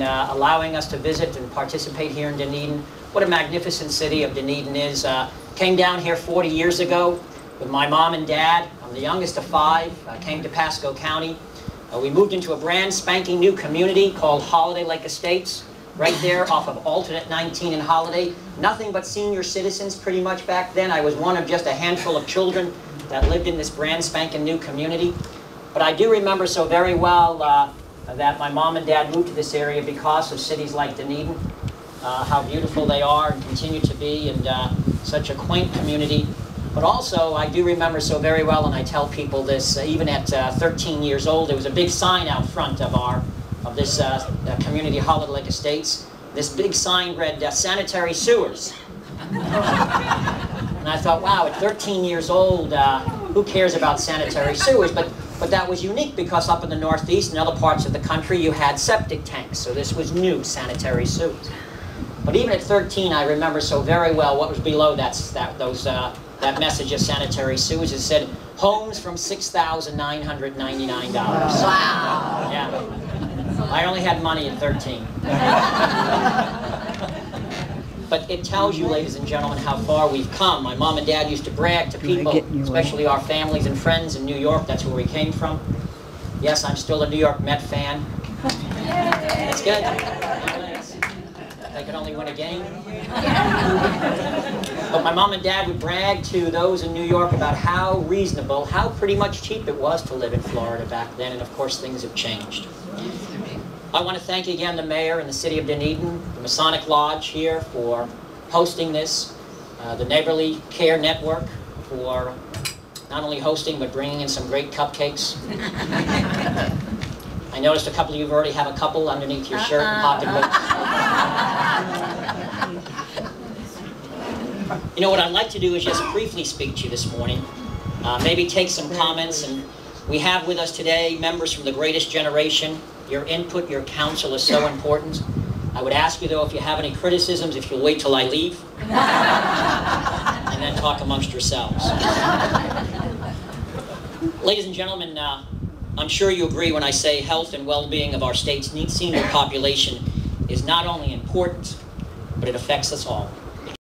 and allowing us to visit and participate here in Dunedin. What a magnificent city of Dunedin is. Came down here 40 years ago with my mom and dad. I'm the youngest of 5. Came to Pasco County. We moved into a brand spanking new community called Holiday Lake Estates, right there off of Alternate 19 and Holiday. Nothing but senior citizens pretty much back then. I was one of just a handful of children that lived in this brand spanking new community. But I do remember so very well that my mom and dad moved to this area because of cities like Dunedin, how beautiful they are and continue to be, and such a quaint community. But also, I do remember so very well, and I tell people this, even at 13 years old, there was a big sign out front of this community, Holiday Lake Estates. This big sign read, sanitary sewers. And I thought, wow, at 13 years old, who cares about sanitary sewers? But that was unique because up in the Northeast and other parts of the country, you had septic tanks. So this was new, sanitary sewers. But even at 13, I remember so very well what was below that message of sanitary sewers. It said, homes from $6,999. Wow. Yeah. I only had money at 13. But it tells you, ladies and gentlemen, how far we've come. My mom and dad used to brag to people, especially our families and friends in New York. That's where we came from. Yes, I'm still a New York Met fan. That's good. They could only win a game. But my mom and dad would brag to those in New York about how reasonable, how pretty much cheap it was to live in Florida back then. And of course, things have changed. I want to thank again the mayor and the city of Dunedin, the Masonic Lodge here for hosting this, the Neighborly Care Network for not only hosting but bringing in some great cupcakes. I noticed a couple of you already have a couple underneath your shirt and pocketbooks. You know, what I'd like to do is just briefly speak to you this morning, maybe take some comments, and we have with us today members from the greatest generation. Your input, your counsel is so important. I would ask you, though, if you have any criticisms, if you'll wait till I leave, and then talk amongst yourselves. Ladies and gentlemen, I'm sure you agree when I say health and well-being of our state's senior population is not only important, but it affects us all.